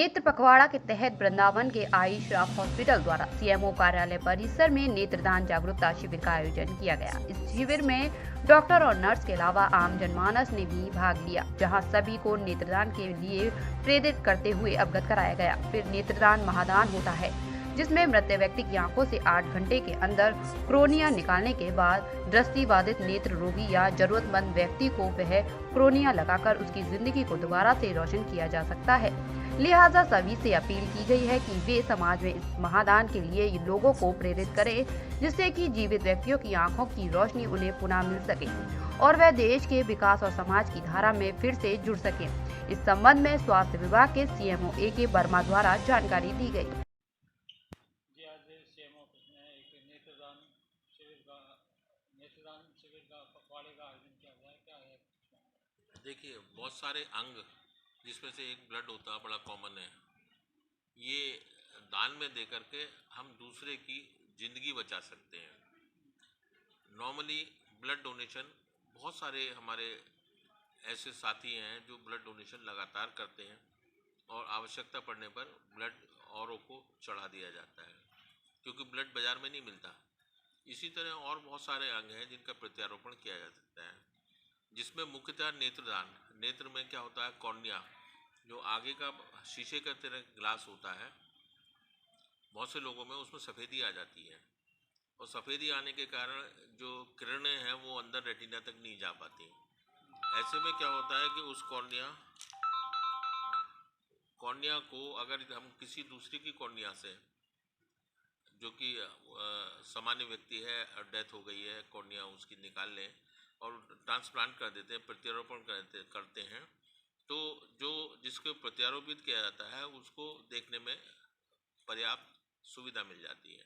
नेत्र पखवाड़ा के तहत वृंदावन के आई श्राफ हॉस्पिटल द्वारा सीएमओ कार्यालय परिसर में नेत्रदान जागरूकता शिविर का आयोजन किया गया। इस शिविर में डॉक्टर और नर्स के अलावा आम जनमानस ने भी भाग लिया, जहां सभी को नेत्रदान के लिए प्रेरित करते हुए अवगत कराया गया। फिर नेत्रदान महादान होता है, जिसमें मृत व्यक्ति की आंखों से 8 घंटे के अंदर क्रोनिया निकालने के बाद दृष्टिबाधित नेत्र रोगी या जरूरतमंद व्यक्ति को वह क्रोनिया लगाकर उसकी जिंदगी को दोबारा से रोशन किया जा सकता है। लिहाजा सभी से अपील की गई है कि वे समाज में इस महादान के लिए लोगों को प्रेरित करें, जिससे कि जीवित व्यक्तियों की आंखों की रोशनी उन्हें पुनः मिल सके और वह देश के विकास और समाज की धारा में फिर से जुड़ सके। इस संबंध में स्वास्थ्य विभाग के सीएमओ AK वर्मा द्वारा जानकारी दी गई। नेत्रदान शिविर का पखवाड़े का आयोजन किया गया है। क्या है? देखिए, बहुत सारे अंग जिसमें से एक ब्लड होता है, बड़ा कॉमन है। ये दान में दे करके हम दूसरे की ज़िंदगी बचा सकते हैं। नॉर्मली ब्लड डोनेशन बहुत सारे हमारे ऐसे साथी हैं जो ब्लड डोनेशन लगातार करते हैं और आवश्यकता पड़ने पर ब्लड औरों को चढ़ा दिया जाता है, क्योंकि ब्लड बाज़ार में नहीं मिलता। इसी तरह और बहुत सारे अंग हैं जिनका प्रत्यारोपण किया जा सकता है, जिसमें मुख्यतः नेत्रदान। नेत्र में क्या होता है, कॉर्निया, जो आगे का शीशे का तरह ग्लास होता है, बहुत से लोगों में उसमें सफ़ेदी आ जाती है और सफ़ेदी आने के कारण जो किरणें हैं वो अंदर रेटिना तक नहीं जा पाती। ऐसे में क्या होता है कि उस कॉर्निया को अगर हम किसी दूसरे की कॉर्निया से, जो कि सामान्य व्यक्ति है और डेथ हो गई है, कॉर्निया उसकी निकाल लें और ट्रांसप्लांट कर देते हैं, प्रत्यारोपण करते हैं, तो जो जिसको प्रत्यारोपित किया जाता है उसको देखने में पर्याप्त सुविधा मिल जाती है।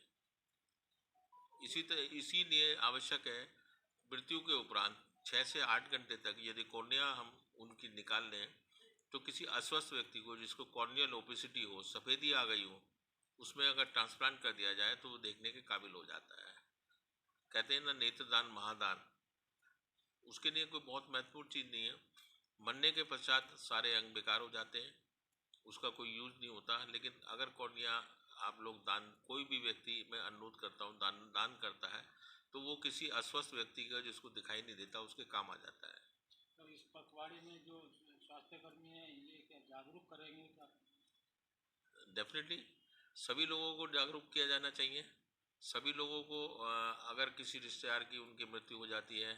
इसीलिए आवश्यक है मृत्यु के उपरांत 6 से 8 घंटे तक यदि कॉर्निया हम उनकी निकाल लें, तो किसी अस्वस्थ व्यक्ति को जिसको कॉर्नियल ओपेसिटी हो, सफ़ेदी आ गई हो, उसमें अगर ट्रांसप्लांट कर दिया जाए तो वो देखने के काबिल हो जाता है। कहते हैं ना, नेत्रदान महादान। उसके लिए कोई बहुत महत्वपूर्ण चीज़ नहीं है। मरने के पश्चात सारे अंग बेकार हो जाते हैं, उसका कोई यूज नहीं होता। लेकिन अगर कॉर्निया आप लोग दान, कोई भी व्यक्ति, मैं अनुरोध करता हूँ, दान करता है तो वो किसी अस्वस्थ व्यक्ति का जिसको दिखाई नहीं देता उसके काम आ जाता है। तो इस पखवाड़े में जो स्वास्थ्यकर्मी हैं ये क्या जागरूक करेंगे क्या? डेफिनेटली सभी लोगों को जागरूक किया जाना चाहिए। सभी लोगों को अगर किसी रिश्तेदार की उनकी मृत्यु हो जाती है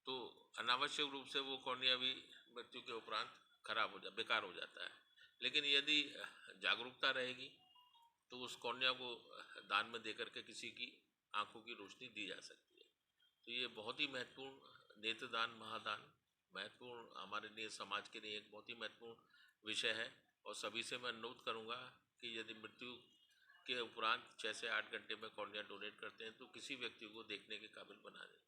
तो अनावश्यक रूप से वो कॉर्निया भी मृत्यु के उपरांत बेकार हो जाता है। लेकिन यदि जागरूकता रहेगी तो उस कॉर्निया को दान में देकर के किसी की आंखों की रोशनी दी जा सकती है। तो ये बहुत ही महत्वपूर्ण, नेत्रदान महादान महत्वपूर्ण, हमारे लिए, समाज के लिए एक बहुत ही महत्वपूर्ण विषय है। और सभी से मैं अनुरोध करूँगा कि यदि मृत्यु के उपरांत 6 से 8 घंटे में कॉर्निया डोनेट करते हैं तो किसी व्यक्ति को देखने के काबिल बना दें।